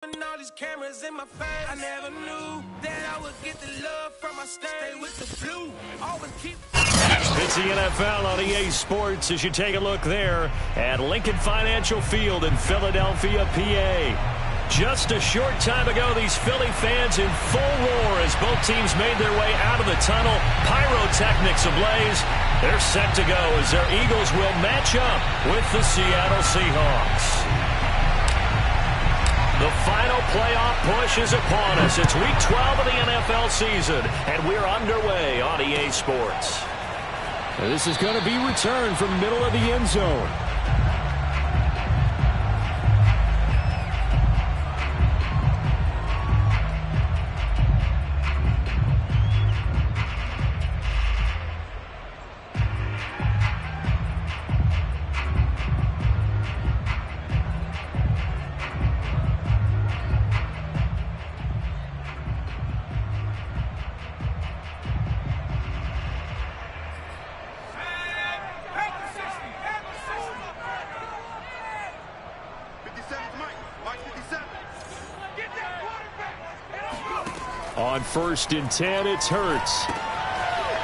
All these cameras in my face, I never knew that I would get the love from my stay with the blue. Always keep. It's the NFL on EA Sports as you take a look there at Lincoln Financial Field in Philadelphia, PA. Just a short time ago, these Philly fans in full roar as both teams made their way out of the tunnel. Pyrotechnics ablaze. They're set to go as their Eagles will match up with the Seattle Seahawks. The final playoff push is upon us. It's Week 12 of the NFL season, and we're underway on EA Sports. This is going to be returned from the middle of the end zone. On 1st and 10, it's Hurts.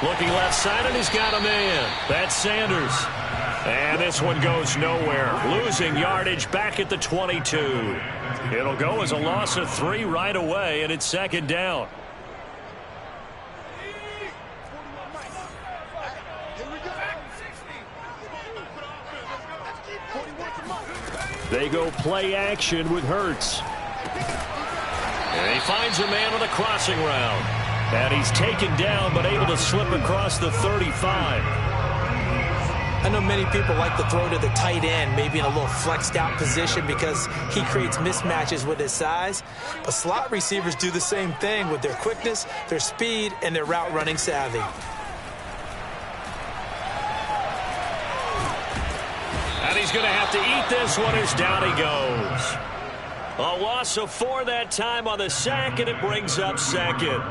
Looking left side, and he's got a man. That's Sanders. And this one goes nowhere. Losing yardage back at the 22. It'll go as a loss of 3 right away, and it's 2nd down. They go play action with Hurts. And he finds a man on the crossing route. And he's taken down but able to slip across the 35. I know many people like to throw to the tight end, maybe in a little flexed out position because he creates mismatches with his size. But slot receivers do the same thing with their quickness, their speed, and their route running savvy. And he's going to have to eat this one as down he goes. A loss of 4 that time on the sack, and it brings up 2nd.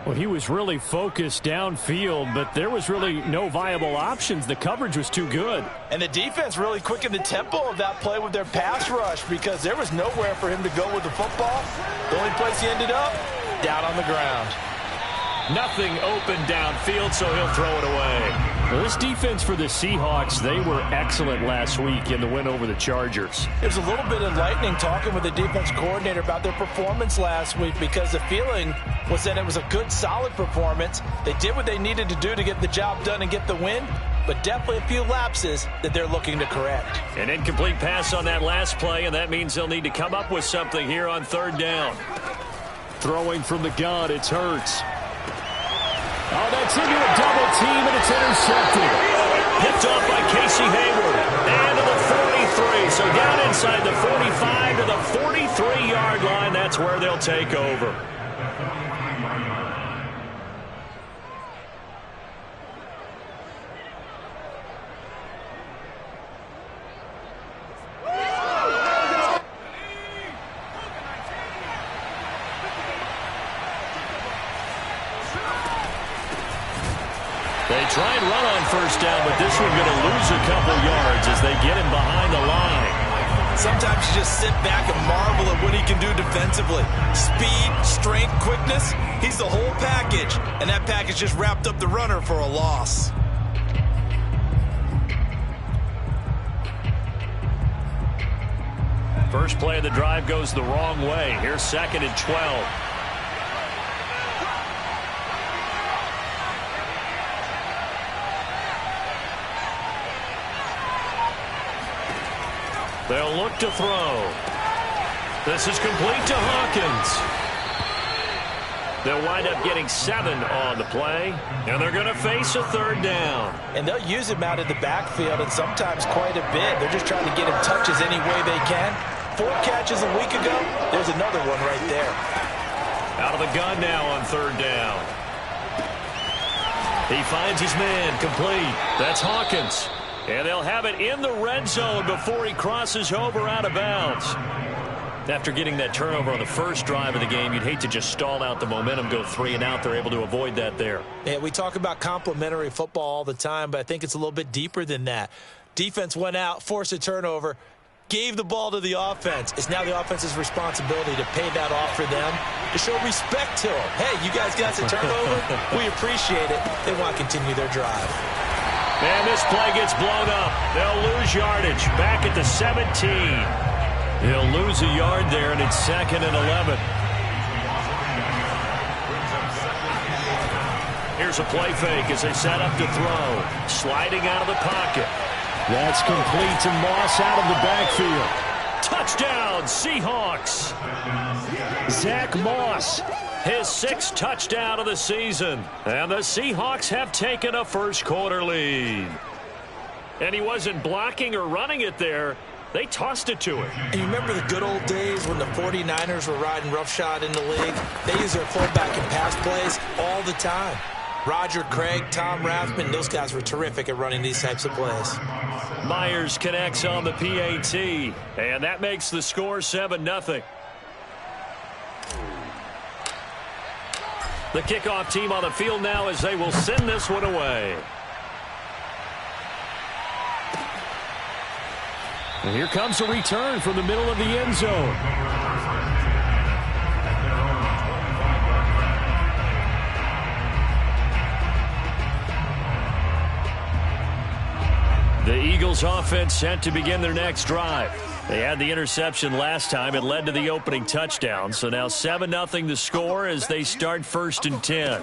Well, he was really focused downfield, but there was really no viable options. The coverage was too good. And the defense really quickened the tempo of that play with their pass rush because there was nowhere for him to go with the football. The only place he ended up, down on the ground. Nothing open downfield, so he'll throw it away. Well, this defense for the Seahawks, they were excellent last week in the win over the Chargers. It was a little bit enlightening talking with the defense coordinator about their performance last week because the feeling was that it was a good, solid performance. They did what they needed to do to get the job done and get the win, but definitely a few lapses that they're looking to correct. An incomplete pass on that last play, and that means they'll need to come up with something here on 3rd down. Throwing from the gun, it's Hurts. Oh, that's into a double team, and it's intercepted. Picked off by Casey Hayward. And to the 43. So down inside the 45 to the 43-yard line. That's where they'll take over. They try and run on 1st down, but this one going to lose a couple yards as they get him behind the line. Sometimes you just sit back and marvel at what he can do defensively. Speed, strength, quickness, he's the whole package. And that package just wrapped up the runner for a loss. First play of the drive goes the wrong way. Here's 2nd and 12. They'll look to throw. This is complete to Hawkins. They'll wind up getting 7 on the play, and they're going to face a 3rd down. And they'll use him out of the backfield, and sometimes quite a bit. They're just trying to get him touches any way they can. 4 catches a week ago. There's another one right there. Out of the gun now on 3rd down. He finds his man complete. That's Hawkins. And they'll have it in the red zone before he crosses over out of bounds. After getting that turnover on the first drive of the game, you'd hate to just stall out the momentum, go 3 and out. They're able to avoid that there. Yeah, we talk about complementary football all the time, but I think it's a little bit deeper than that. Defense went out, forced a turnover, gave the ball to the offense. It's now the offense's responsibility to pay that off for them, to show respect to them. Hey, you guys got the turnover? We appreciate it. They want to continue their drive. And this play gets blown up. They'll lose yardage. Back at the 17. He'll lose a yard there, and it's 2nd and 11. Here's a play fake as they set up to throw. Sliding out of the pocket. That's complete to Moss out of the backfield. Touchdown, Seahawks. Zach Moss. His 6th touchdown of the season. And the Seahawks have taken a first-quarter lead. And he wasn't blocking or running it there. They tossed it to him. And you remember the good old days when the 49ers were riding roughshod in the league? They used their fullback in pass plays all the time. Roger Craig, Tom Rathman, those guys were terrific at running these types of plays. Myers connects on the PAT, and that makes the score 7-0. The kickoff team on the field now as they will send this one away. And here comes a return from the middle of the end zone. The Eagles offense set to begin their next drive. They had the interception last time. It led to the opening touchdown. So now 7-0 the score as they start 1st and 10.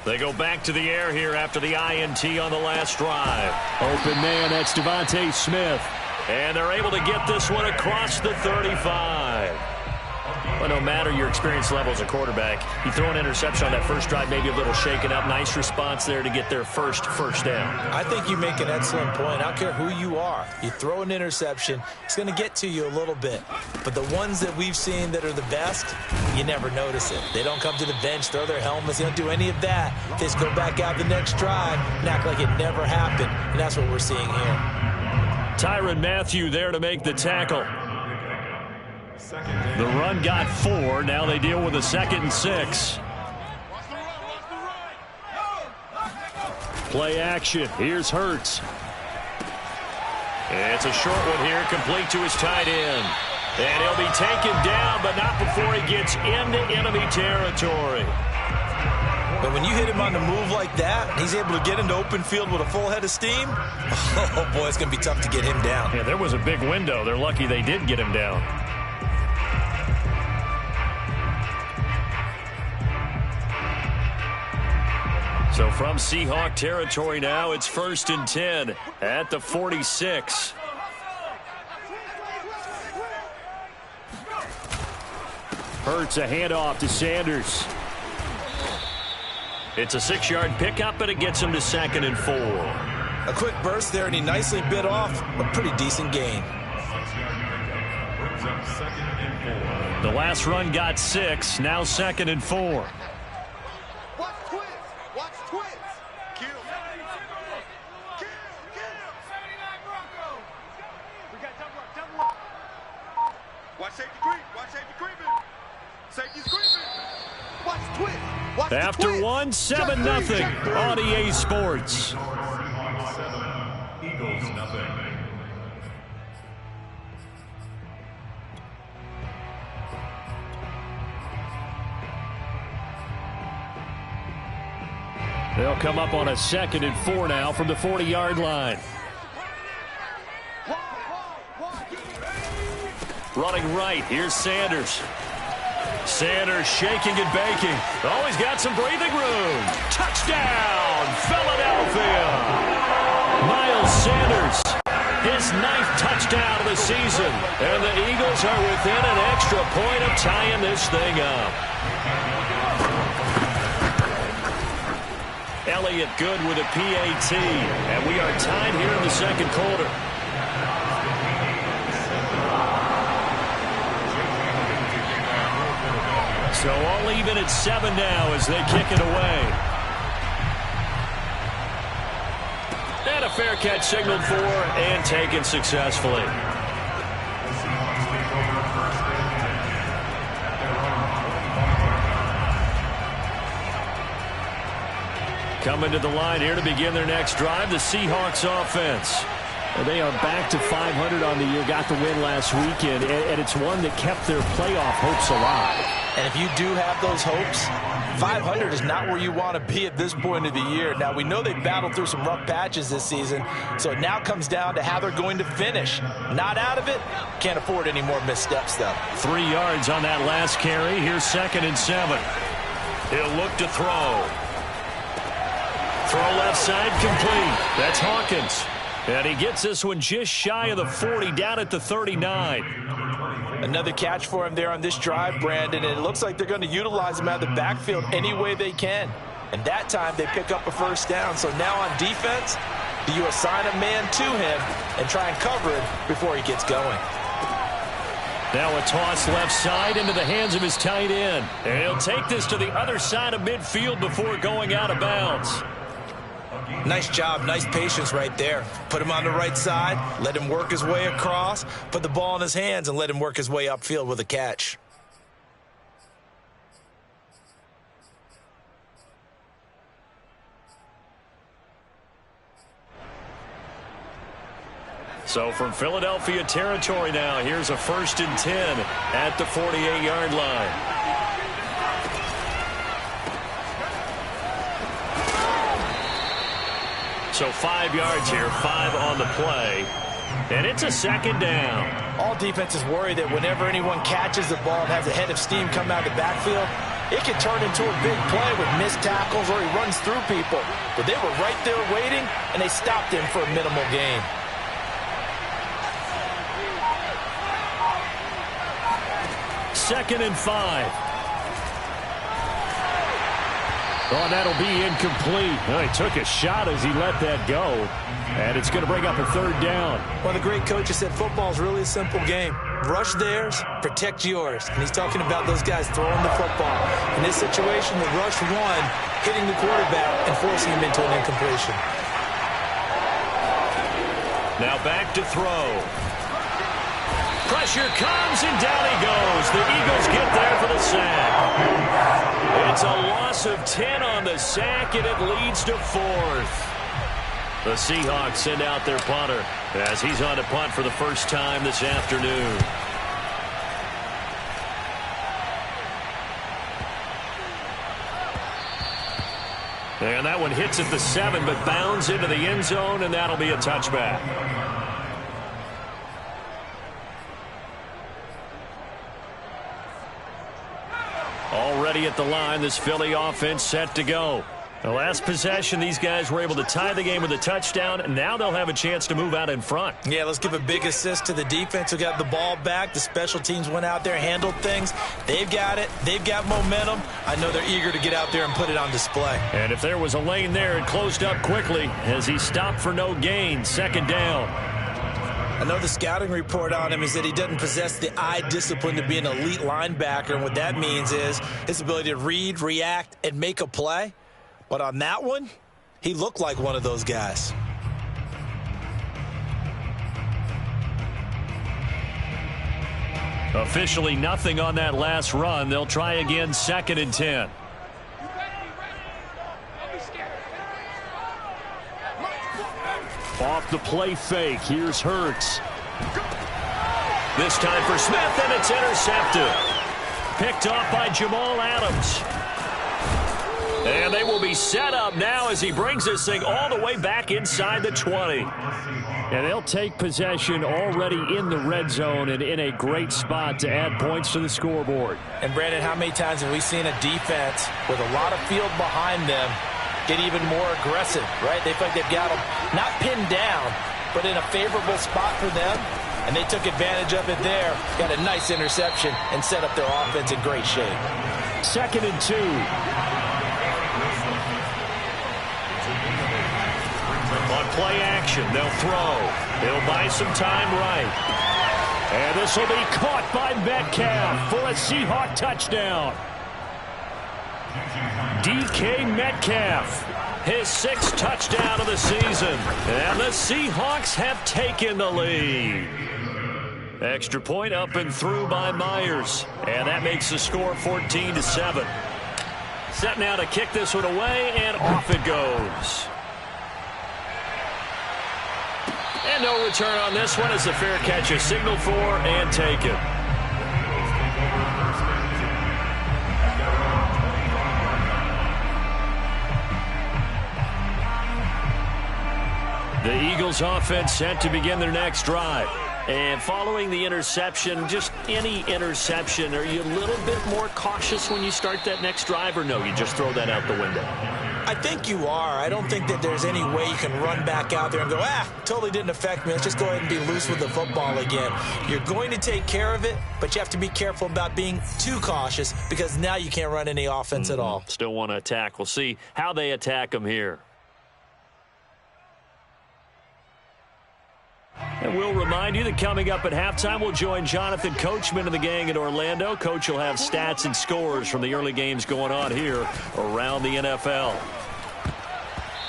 They go back to the air here after the INT on the last drive. Open man, that's Devontae Smith. And they're able to get this one across the 35. Well, no matter your experience level as a quarterback, you throw an interception on that first drive, maybe a little shaken up. Nice response there to get their first down. I think you make an excellent point. I don't care who you are. You throw an interception, it's going to get to you a little bit. But the ones that we've seen that are the best, you never notice it. They don't come to the bench, throw their helmets. They don't do any of that. They just go back out the next drive and act like it never happened. And that's what we're seeing here. Tyrann Mathieu there to make the tackle. The run got 4. Now they deal with a 2nd and 6. Play action. Here's Hurts. It's a short one here, complete to his tight end. And he'll be taken down, but not before he gets into enemy territory. But when you hit him on the move like that, and he's able to get into open field with a full head of steam, oh boy, it's going to be tough to get him down. Yeah, there was a big window. They're lucky they did get him down. So from Seahawk territory now, it's 1st and 10 at the 46. Hurts a handoff to Sanders. It's a 6-yard pickup, and it gets him to 2nd and 4. A quick burst there, and he nicely bit off a pretty decent gain. The last run got 6, now 2nd and 4. After 1, 7-0 on EA Sports. They'll come up on a 2nd and 4 now from the 40-yard line. Running right, here's Sanders. Sanders shaking and baking. Oh, he's got some breathing room. Touchdown, Philadelphia. Miles Sanders, his 9th touchdown of the season. And the Eagles are within an extra point of tying this thing up. Elliott good with a PAT. And we are tied here in the 2nd quarter. So all even at 7 now as they kick it away. And a fair catch signaled for and taken successfully. Coming to the line here to begin their next drive, the Seahawks offense. They are back to 500 on the year, got the win last weekend, and it's one that kept their playoff hopes alive. And if you do have those hopes, 500 is not where you want to be at this point of the year. Now, we know they battled through some rough patches this season, so it now comes down to how they're going to finish. Not out of it, can't afford any more missteps, though. 3 yards on that last carry. Here's 2nd and 7. He'll look to throw. Throw left side complete. That's Hawkins. And he gets this one just shy of the 40, down at the 39. Another catch for him there on this drive, Brandon, and it looks like they're going to utilize him out of the backfield any way they can. And that time they pick up a first down. So now on defense, do you assign a man to him and try and cover it before he gets going? Now a toss left side into the hands of his tight end. And he'll take this to the other side of midfield before going out of bounds. Nice job, nice patience right there. Put him on the right side, let him work his way across, put the ball in his hands, and let him work his way upfield with a catch. So from Philadelphia territory now, here's a 1st and 10 at the 48-yard line. So 5 yards here, 5 on the play. And it's a 2nd down. All defenses worry that whenever anyone catches the ball and has a head of steam come out of the backfield, it can turn into a big play with missed tackles or he runs through people. But they were right there waiting, and they stopped him for a minimal gain. Second and 5. Oh, that'll be incomplete. Oh, he took a shot as he let that go. And it's going to bring up a 3rd down. One of the great coaches said football is really a simple game. Rush theirs, protect yours. And he's talking about those guys throwing the football. In this situation, the rush one, hitting the quarterback and forcing him into an incompletion. Now back to throw. Pressure comes, and down he goes. The Eagles get there for the sack. It's a loss of 10 on the sack, and it leads to 4th. The Seahawks send out their punter as he's on to punt for the first time this afternoon. And that one hits at the 7, but bounds into the end zone, and that'll be a touchback. Already at the line, this Philly offense set to go. The last possession, these guys were able to tie the game with a touchdown, and now they'll have a chance to move out in front. Yeah, let's give a big assist to the defense who got the ball back. The special teams went out there, handled things. They've got it. They've got momentum. I know they're eager to get out there and put it on display. And if there was a lane there, it closed up quickly as he stopped for no gain. 2nd down. I know the scouting report on him is that he doesn't possess the eye discipline to be an elite linebacker, and what that means is his ability to read, react, and make a play. But on that one, he looked like one of those guys. Officially nothing on that last run. They'll try again, 2nd and 10. Off the play fake, here's Hurts. This time for Smith, and it's intercepted. Picked off by Jamal Adams. And they will be set up now as he brings this thing all the way back inside the 20. And they'll take possession already in the red zone and in a great spot to add points to the scoreboard. And, Brandon, how many times have we seen a defense with a lot of field behind them get even more aggressive, right? They feel like they've got them not pinned down, but in a favorable spot for them. And they took advantage of it there. Got a nice interception and set up their offense in great shape. 2nd and 2. On play action, they'll throw. They'll buy some time right. And this will be caught by Metcalf for a Seahawk touchdown. DK Metcalf, his 6th touchdown of the season. And the Seahawks have taken the lead. Extra point up and through by Myers. And that makes the score 14-7. Set now to kick this one away, and off it goes. And no return on this one as the fair catch is signaled for and taken. The Eagles offense set to begin their next drive. And following the interception, just any interception, are you a little bit more cautious when you start that next drive, or no, you just throw that out the window? I think you are. I don't think that there's any way you can run back out there and go, totally didn't affect me. Let's just go ahead and be loose with the football again. You're going to take care of it, but you have to be careful about being too cautious because now you can't run any offense at all. Still want to attack. We'll see how they attack them here. And we'll remind you that coming up at halftime, we'll join Jonathan Coachman and the gang in Orlando. Coach will have stats and scores from the early games going on here around the NFL.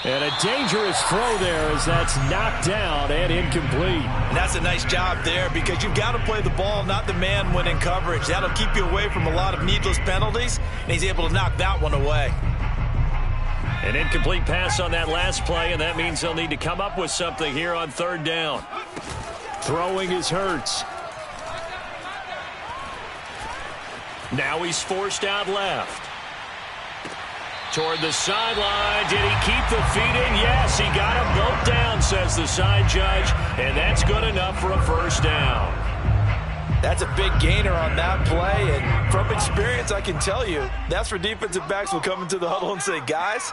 And a dangerous throw there as that's knocked down and incomplete. And that's a nice job there because you've got to play the ball, not the man when in coverage. That'll keep you away from a lot of needless penalties, and he's able to knock that one away. An incomplete pass on that last play, and that means they'll need to come up with something here on third down. Throwing is Hurts. Now he's forced out left. Toward the sideline. Did he keep the feet in? Yes, he got them both down, says the side judge, and that's good enough for a first down. That's a big gainer on that play, and from experience, I can tell you, that's where defensive backs will come into the huddle and say, guys,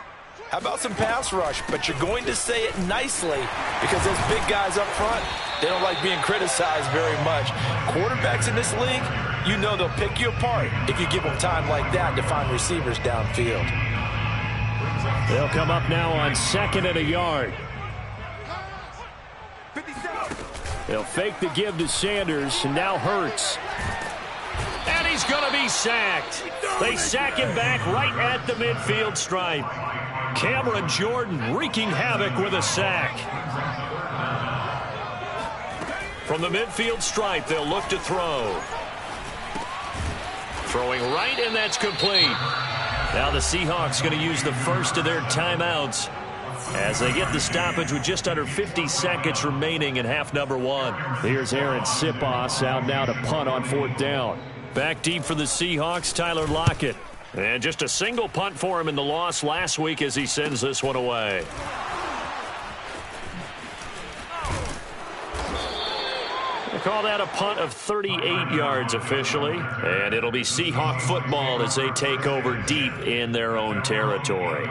how about some pass rush? But you're going to say it nicely because those big guys up front, they don't like being criticized very much. Quarterbacks in this league, you know they'll pick you apart if you give them time like that to find receivers downfield. They'll come up now on 2nd and a yard. They'll fake the give to Sanders, and now Hurts. And he's going to be sacked. They sack him back right at the midfield stripe. Cameron Jordan wreaking havoc with a sack. From the midfield stripe, they'll look to throw. Throwing right, and that's complete. Now the Seahawks going to use the first of their timeouts as they get the stoppage with just under 50 seconds remaining in half number one. Here's Aaron Sipos out now to punt on 4th down. Back deep for the Seahawks, Tyler Lockett. And just a single punt for him in the loss last week as he sends this one away. They call that a punt of 38 yards officially. And it'll be Seahawk football as they take over deep in their own territory.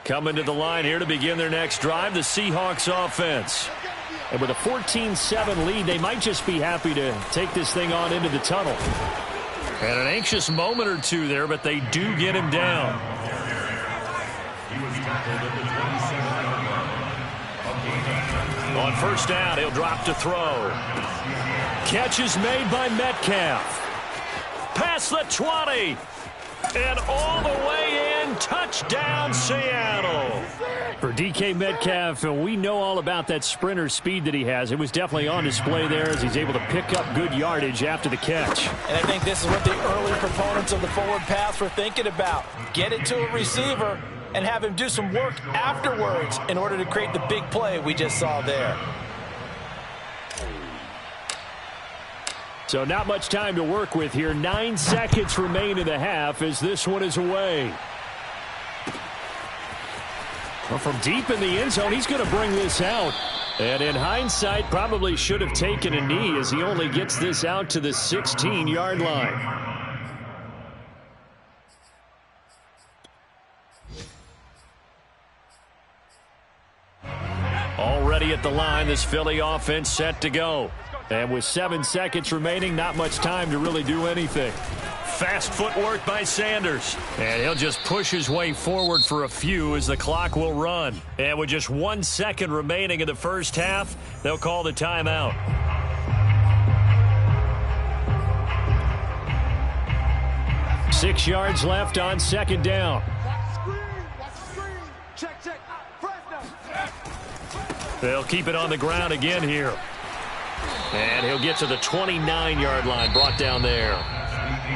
Coming to the line here to begin their next drive, the Seahawks offense. And with a 14-7 lead, they might just be happy to take this thing on into the tunnel. And an anxious moment or two there, but they do get him down. On first down, he'll drop to throw. Catch is made by Metcalf. Past the 20. And all the way in, touchdown Seattle. For DK Metcalf, we know all about that sprinter speed that he has. It was definitely on display there as he's able to pick up good yardage after the catch. And I think this is what the early proponents of the forward pass were thinking about. Get it to a receiver and have him do some work afterwards in order to create the big play we just saw there. So not much time to work with here. 9 seconds remain in the half as this one is away. Well, from deep in the end zone, he's going to bring this out. And in hindsight, probably should have taken a knee as he only gets this out to the 16-yard line. Already at the line, this Philly offense set to go. And with 7 seconds remaining, not much time to really do anything. Fast footwork by Sanders. And he'll just push his way forward for a few as the clock will run. And with just 1 second remaining in the first half, they'll call the timeout. Six yards left on second down. They'll keep it on the ground again here. And he'll get to the 29-yard line, brought down there.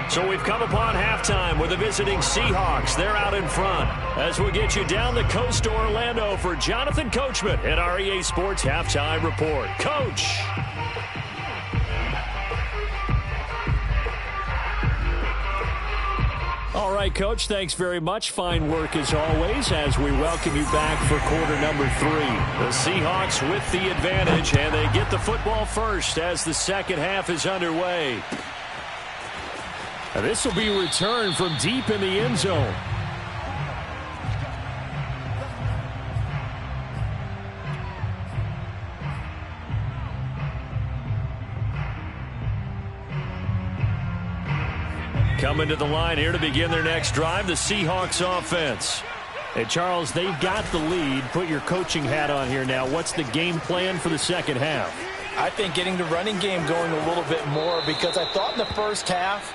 So we've come upon halftime with the visiting Seahawks. They're out in front. As we get you down the coast to Orlando for Jonathan Coachman at our EA Sports Halftime Report. Coach. All right, Coach, thanks very much. Fine work as always as we welcome you back for quarter number 3. The Seahawks with the advantage, and they get the football first as the second half is underway. And this will be returned from deep in the end zone. Coming to the line here to begin their next drive, the Seahawks offense. Hey, Charles, they've got the lead. Put your coaching hat on here now. What's the game plan for the second half? I think getting the running game going a little bit more, because I thought in the first half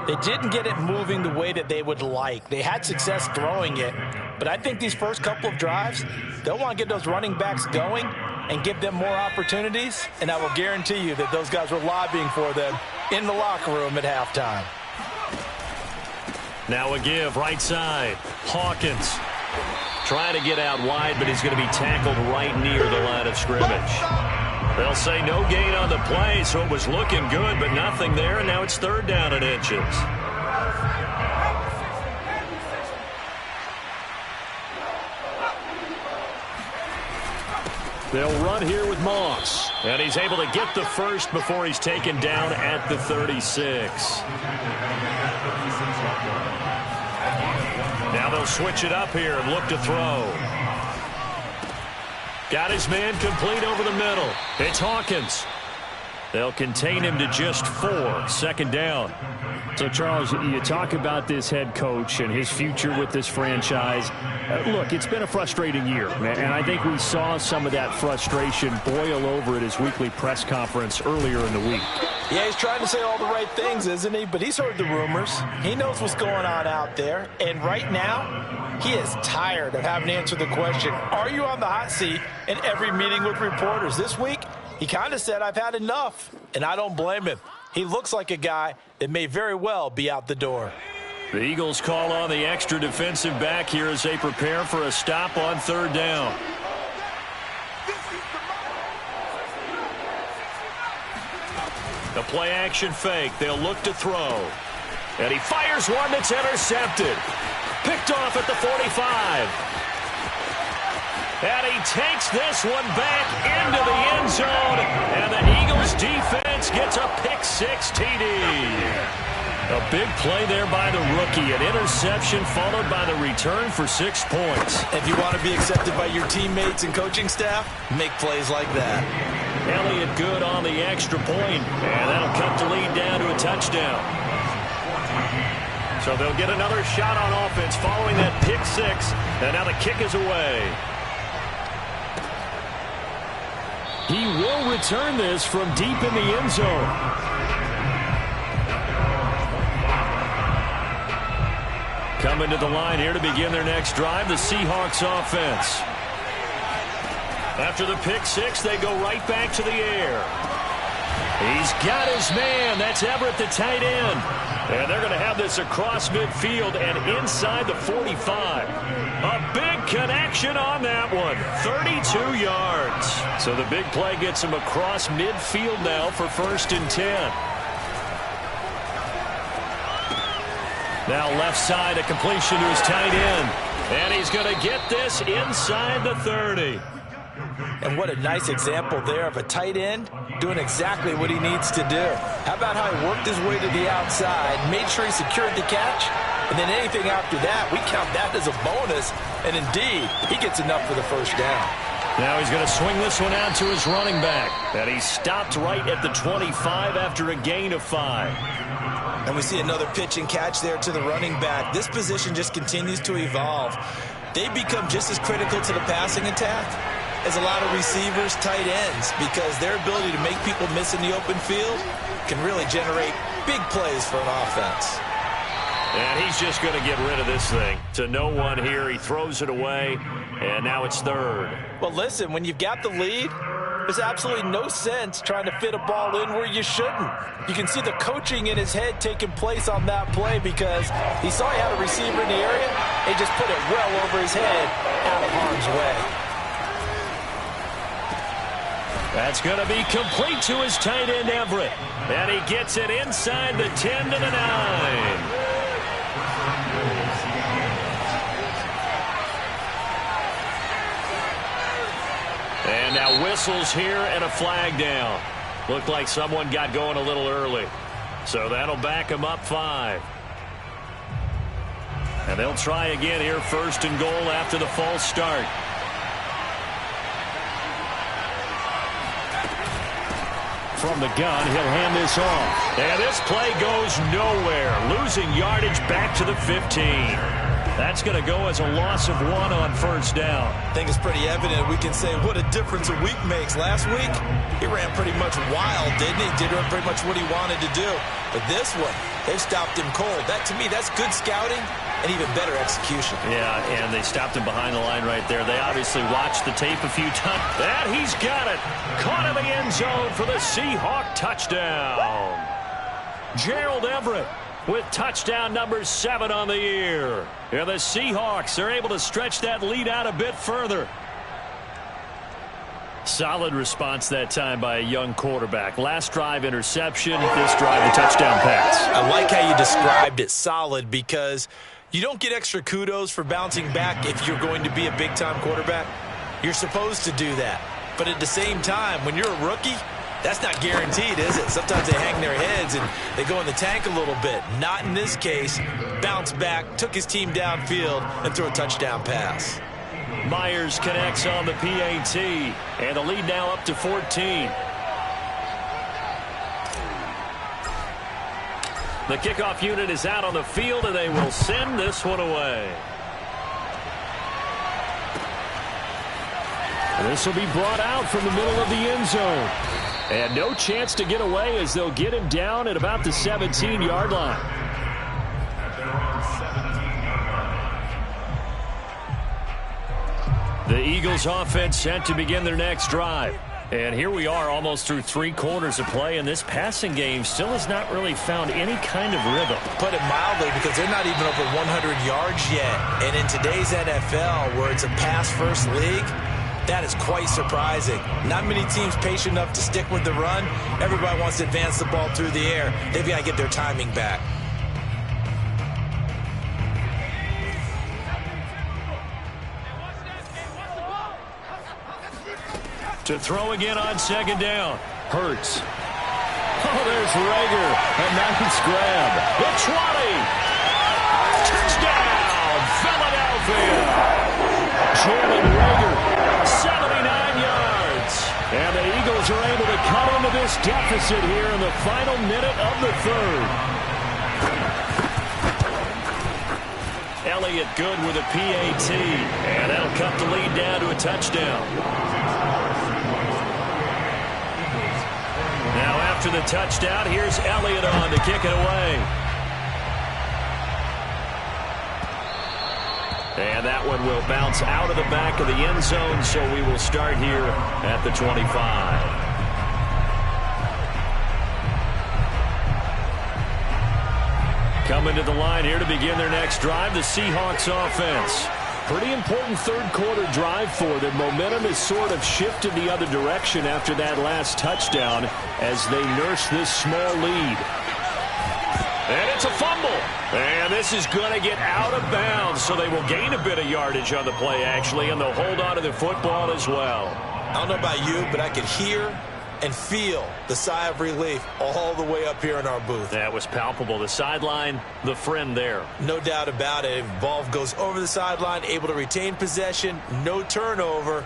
they didn't get it moving the way that they would like. They had success throwing it, but I think these first couple of drives, they'll want to get those running backs going and give them more opportunities, and I will guarantee you that those guys were lobbying for them in the locker room at halftime. Now a give, right side. Hawkins trying to get out wide, but he's going to be tackled right near the line of scrimmage. They'll say no gain on the play, so it was looking good, but nothing there, and now it's third down and inches. They'll run here with Moss. And he's able to get the first before he's taken down at the 36. Now they'll switch it up here and look to throw. Got his man complete over the middle. It's Hawkins. They'll contain him to just 4. Second down. So, Charles, you talk about this head coach and his future with this franchise. Look, it's been a frustrating year, and I think we saw some of that frustration boil over at his weekly press conference earlier in the week. Yeah, he's trying to say all the right things, isn't he? But he's heard the rumors. He knows what's going on out there. And right now, he is tired of having to answer the question, are you on the hot seat in every meeting with reporters? This week, he kind of said, I've had enough. And I don't blame him. He looks like a guy that may very well be out the door. The Eagles call on the extra defensive back here as they prepare for a stop on third down. The play action fake. They'll look to throw. And he fires one that's intercepted. Picked off at the 45. And he takes this one back into the end zone. And the Eagles defense gets a pick-6 TD. A big play there by the rookie. An interception followed by the return for 6 points. If you want to be accepted by your teammates and coaching staff, make plays like that. Elliott good on the extra point, and that'll cut the lead down to a touchdown. So they'll get another shot on offense following that pick-6, and now the kick is away. He will return this from deep in the end zone. Coming to the line here to begin their next drive, the Seahawks offense. After the pick-6, they go right back to the air. He's got his man. That's Everett, the tight end. And they're going to have this across midfield and inside the 45. A big connection on that one. 32 yards. So the big play gets him across midfield now for 1st and 10. Now left side, a completion to his tight end. And he's going to get this inside the 30. And what a nice example there of a tight end doing exactly what he needs to do. How about how he worked his way to the outside, made sure he secured the catch, and then anything after that, we count that as a bonus. And indeed, he gets enough for the first down. Now he's going to swing this one out to his running back. And he stopped right at the 25 after a gain of 5. And we see another pitch and catch there to the running back. This position just continues to evolve. They become just as critical to the passing attack as a lot of receivers, tight ends, because their ability to make people miss in the open field can really generate big plays for an offense. And he's just going to get rid of this thing. To no one here. He throws it away, and now it's 3rd. Well, listen, when you've got the lead, There's absolutely no sense trying to fit a ball in where you shouldn't. You can see the coaching in his head taking place on that play because he saw he had a receiver in the area and just put it well over his head out of harm's way. That's going to be complete to his tight end, Everett. And he gets it inside the 10 to the 9. And now whistles here and a flag down. Looked like someone got going a little early. So that'll back him up 5. And they'll try again here, 1st and goal after the false start. From the gun, he'll hand this off. And this play goes nowhere. Losing yardage back to the 15. That's going to go as a loss of 1 on 1st down. I think it's pretty evident. We can say what a difference a week makes. Last week, he ran pretty much wild, didn't he? Did pretty much what he wanted to do. But this one, they've stopped him cold. That, to me, that's good scouting and even better execution. Yeah, and they stopped him behind the line right there. They obviously watched the tape a few times. And he's got it. Caught in the end zone for the Seahawk touchdown. Gerald Everett with touchdown number 7 on the year. And the Seahawks are able to stretch that lead out a bit further. Solid response that time by a young quarterback. Last drive interception, this drive a touchdown pass. I like how you described it, solid, because you don't get extra kudos for bouncing back if you're going to be a big-time quarterback. You're supposed to do that. But at the same time, when you're a rookie, that's not guaranteed, is it? Sometimes they hang their heads and they go in the tank a little bit. Not in this case. Bounced back, took his team downfield, and threw a touchdown pass. Myers connects on the PAT, and the lead now up to 14. The kickoff unit is out on the field, and they will send this one away. This will be brought out from the middle of the end zone. And no chance to get away as they'll get him down at about the 17-yard line. The Eagles offense set to begin their next drive. And here we are almost through 3 quarters of play, and this passing game still has not really found any kind of rhythm. Put it mildly, because they're not even over 100 yards yet. And in today's NFL, where it's a pass-first league, that is quite surprising. Not many teams patient enough to stick with the run. Everybody wants to advance the ball through the air. They've got to get their timing back. To throw again on 2nd down. Hurts. Oh, there's Rager. A nice grab. The 20. Touchdown, Philadelphia. Jalen Rager, 79 yards. And the Eagles are able to cut into this deficit here in the final minute of the 3rd. Elliott good with a PAT. And that'll cut the lead down to a touchdown. Now after the touchdown, here's Elliott on to kick it away. And that one will bounce out of the back of the end zone, so we will start here at the 25. Coming to the line here to begin their next drive, the Seahawks offense. Pretty important 3rd quarter drive for them. Momentum has sort of shifted the other direction after that last touchdown as they nurse this small lead. And it's a fumble. And this is going to get out of bounds, so they will gain a bit of yardage on the play, actually, and they'll hold on to the football as well. I don't know about you, but I could hear and feel the sigh of relief all the way up here in our booth. That was palpable. The sideline, the friend there. No doubt about it. If ball goes over the sideline, able to retain possession, no turnover.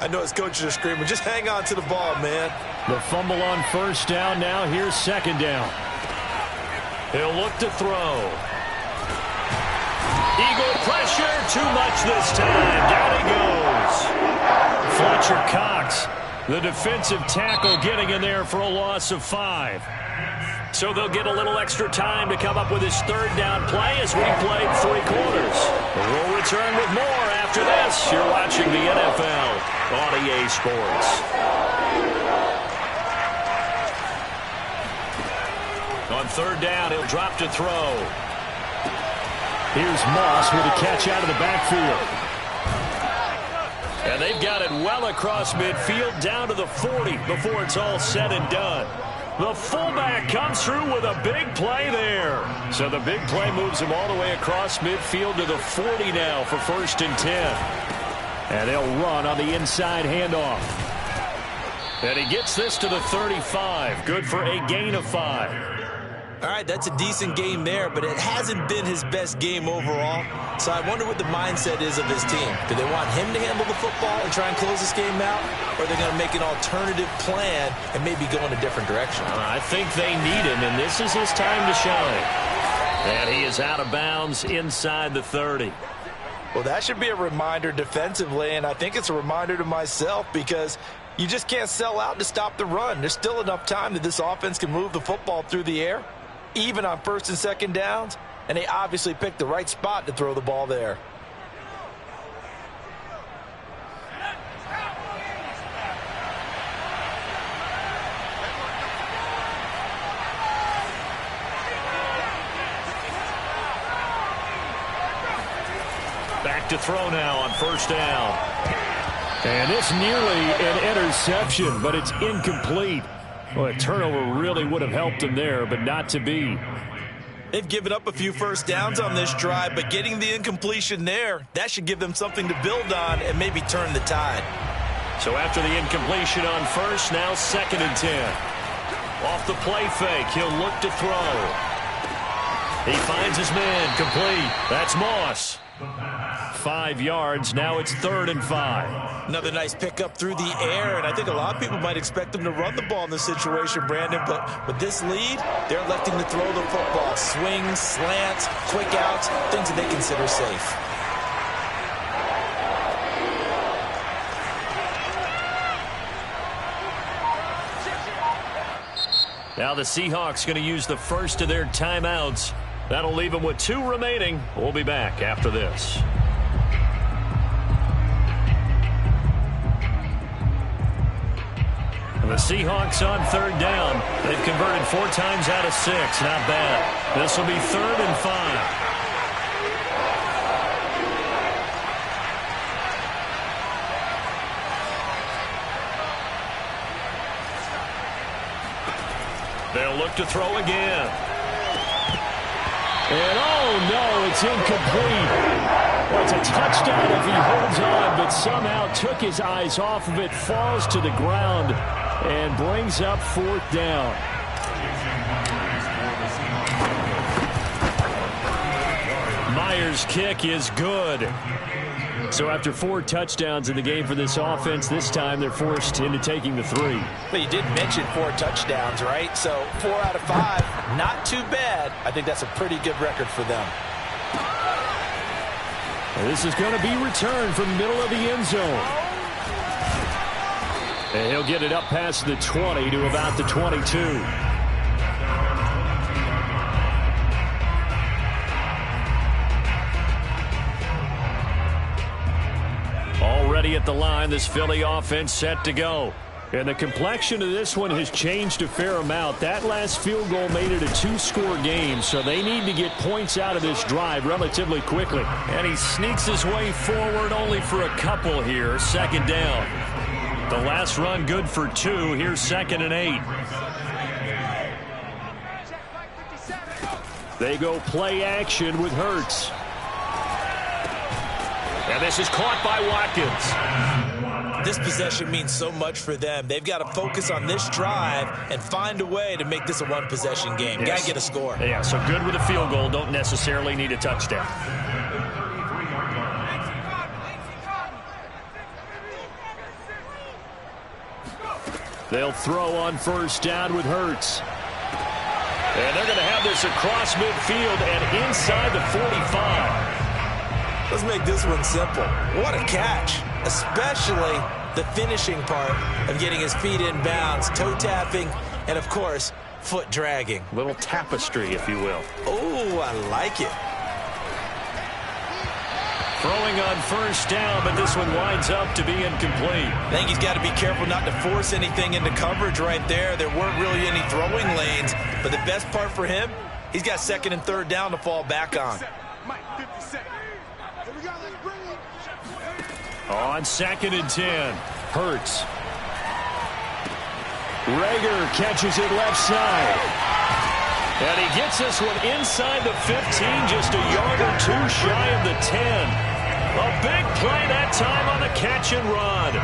I know his coaches are screaming, just hang on to the ball, man. The fumble on 1st down. Now here's 2nd down. He'll look to throw. Eagle pressure, too much this time. Down he goes. Fletcher Cox, the defensive tackle, getting in there for a loss of 5. So they'll get a little extra time to come up with his 3rd down play as we played 3 quarters. We'll return with more after after this. You're watching the NFL on EA Sports. On third down, he'll drop to throw. Here's Moss with a catch out of the backfield. And they've got it well across midfield down to the 40 before it's all said and done. The fullback comes through with a big play there. So the big play moves him all the way across midfield to the 40 now for 1st and 10. And they'll run on the inside handoff. And he gets this to the 35. Good for a gain of 5. All right, that's a decent game there, but it hasn't been his best game overall. So I wonder what the mindset is of his team. Do they want him to handle the football and try and close this game out? Or are they going to make an alternative plan and maybe go in a different direction? I think they need him, and this is his time to shine. And he is out of bounds inside the 30. Well, that should be a reminder defensively, and I think it's a reminder to myself because you just can't sell out to stop the run. There's still enough time that this offense can move the football through the air, even on 1st and 2nd downs, and they obviously picked the right spot to throw the ball there. Back to throw now on 1st down. And it's nearly an interception, but it's incomplete. Well, a turnover really would have helped him there, but not to be. They've given up a few 1st downs on this drive, but getting the incompletion there, that should give them something to build on and maybe turn the tide. So after the incompletion on 1st, now 2nd and 10. Off the play fake, he'll look to throw. He finds his man, complete. That's Moss. 5 yards, now it's 3rd and 5. Another nice pickup through the air, and I think a lot of people might expect them to run the ball in this situation, Brandon, but with this lead, they're electing to throw the football. Swings, slants, quick outs, things that they consider safe. Now the Seahawks going to use the first of their timeouts. That'll leave them with 2 remaining. We'll be back after this. And the Seahawks on 3rd down. They've converted 4 times out of 6. Not bad. This will be 3rd and 5. They'll look to throw again. And oh no, it's incomplete. Well, it's a touchdown if he holds on, but somehow took his eyes off of it, falls to the ground, and brings up 4th down. Myers' kick is good. So after 4 touchdowns in the game for this offense, this time they're forced into taking the 3. But you did mention 4 touchdowns, right? So 4 out of 5, not too bad. I think that's a pretty good record for them. And this is going to be returned from the middle of the end zone. And he'll get it up past the 20 to about the 22. Already at the line, this Philly offense set to go. And the complexion of this one has changed a fair amount. That last field goal made it a 2-score game, so they need to get points out of this drive relatively quickly. And he sneaks his way forward only for a couple here. 2nd down. The last run good for 2. Here's 2nd and 8. They go play action with Hurts. And this is caught by Watkins. This possession means so much for them. They've got to focus on this drive and find a way to make this a 1-possession game. Yes. Got to get a score. Yeah, so good with a field goal. Don't necessarily need a touchdown. They'll throw on 1st down with Hurts. And they're going to have this across midfield and inside the 45. Let's make this one simple. What a catch, especially the finishing part of getting his feet in bounds, toe tapping, and of course, foot dragging. Little tapestry, if you will. Oh, I like it. Throwing on first down, but this one winds up to be incomplete. I think he's got to be careful not to force anything into coverage right there. There weren't really any throwing lanes, but the best part for him, he's got second and third down to fall back on. On 2nd and 10, Hurts. Reagor catches it left side. And he gets this one inside the 15, just a yard or two shy of the 10. A big play that time on the catch and run.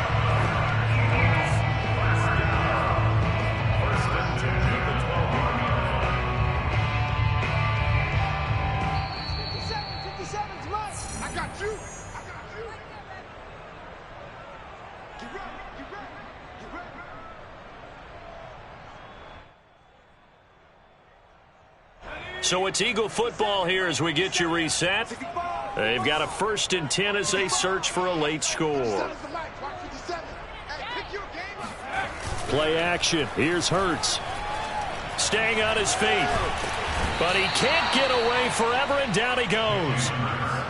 I got you. Get ready. So it's Eagle football here as we get you reset. They've got a 1st and 10 as they search for a late score. Play action. Here's Hurts. Staying on his feet. But he can't get away forever, and down he goes.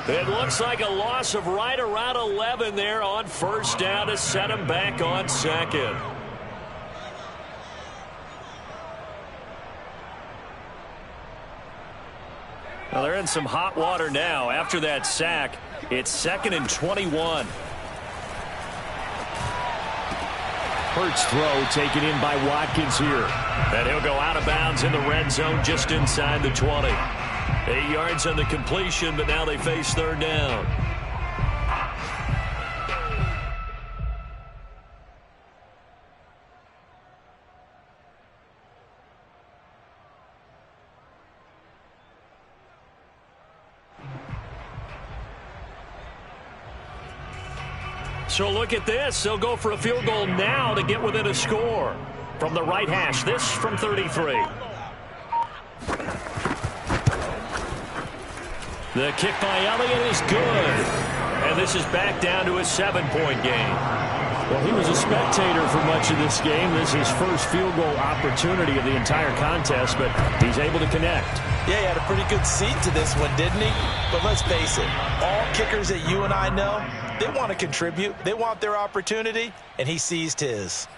It looks like a loss of right around 11 there on first down to set him back on 2nd. Well, they're in some hot water now. After that sack, it's 2nd and 21. Hurts throw taken in by Watkins here. And he'll go out of bounds in the red zone just inside the 20. 8 yards on the completion, but now they face third down. So look at this. They'll go for a field goal now to get within a score. From the right hash, this from 33. The kick by Elliott is good. And this is back down to a 7-point game. Well, he was a spectator for much of this game. This is his first field goal opportunity of the entire contest, but he's able to connect. Yeah, he had a pretty good seat to this one, didn't he? But let's face it, all kickers that you and I know, they want to contribute. They want their opportunity, and he seized his.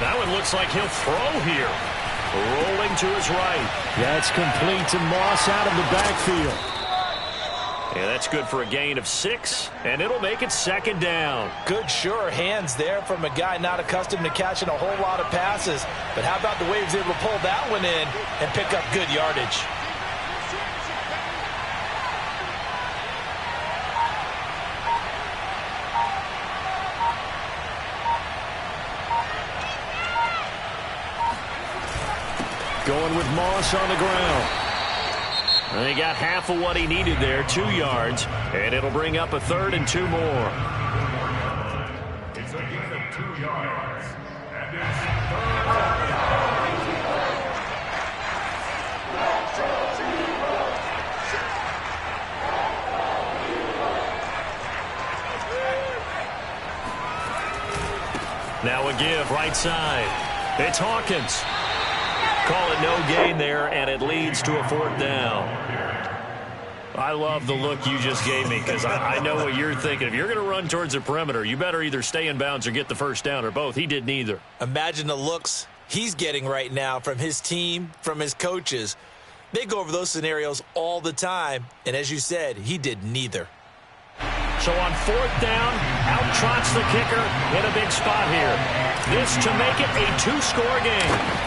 That one looks like he'll throw here. Rolling to his right. That's complete to Moss out of the backfield. Yeah, that's good for a gain of 6, and it'll make it 2nd down. Good, sure hands there from a guy not accustomed to catching a whole lot of passes. But how about the way he was able to pull that one in and pick up good yardage? Going with Moss on the ground. And he got half of what he needed there, 2 yards, and it'll bring up a 3rd and 2 more. It's a gain of 2 yards, and it's Now a give right side. It's Hawkins. Call it no gain there, and it leads to a 4th down. I love the look you just gave me because I know what you're thinking. If you're going to run towards the perimeter, you better either stay in bounds or get the first down or both. He did neither. Imagine the looks he's getting right now from his team, from his coaches. They go over those scenarios all the time, and as you said, he did neither. So on 4th down, out trots the kicker in a big spot here. This to make it a 2-score game.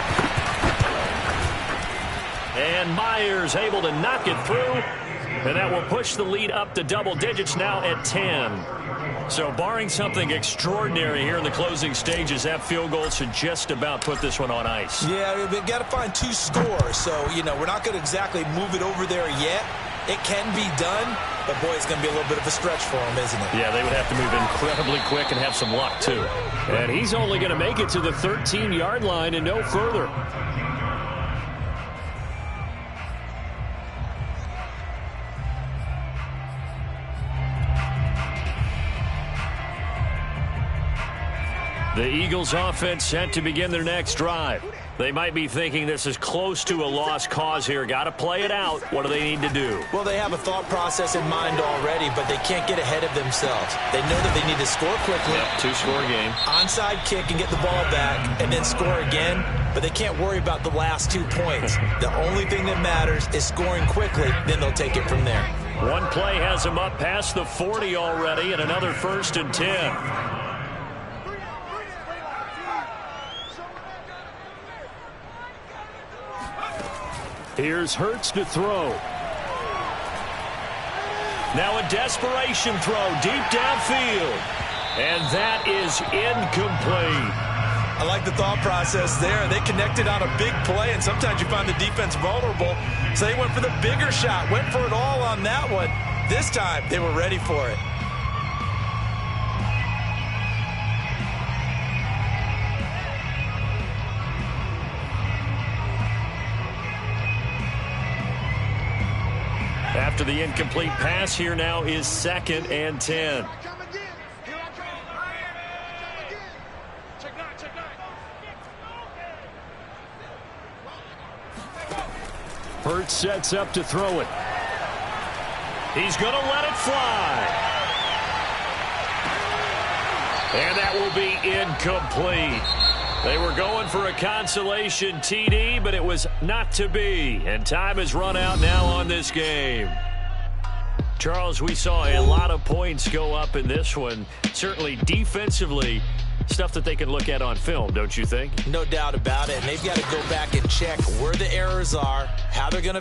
And Myers able to knock it through. And that will push the lead up to double digits now at 10. So barring something extraordinary here in the closing stages, that field goal should just about put this one on ice. Yeah, we've got to find 2 scores. So, you know, we're not going to exactly move it over there yet. It can be done, but boy, it's going to be a little bit of a stretch for him, isn't it? Yeah, they would have to move incredibly quick and have some luck, too. And he's only going to make it to the 13-yard line and no further. The Eagles offense set to begin their next drive. They might be thinking this is close to a lost cause here. Got to play it out. What do they need to do? Well, they have a thought process in mind already, but they can't get ahead of themselves. They know that they need to score quickly. Yep, two-score game. Onside kick and get the ball back and then score again, but they can't worry about the last 2 points. The only thing that matters is scoring quickly, then they'll take it from there. One play has them up past the 40 already, and another 1st and 10. Here's Hurts to throw. Now a desperation throw deep downfield. And that is incomplete. I like the thought process there. They connected on a big play, and sometimes you find the defense vulnerable. So they went for the bigger shot, went for it all on that one. This time, they were ready for it. After the incomplete pass, here now is 2nd and 10. Hurts sets up to throw it. He's going to let it fly. And that will be incomplete. They were going for a consolation TD, but it was not to be. And time has run out now on this game. Charles, we saw a lot of points go up in this one. Certainly defensively, stuff that they can look at on film, don't you think? No doubt about it. And they've got to go back and check where the errors are, how they're going to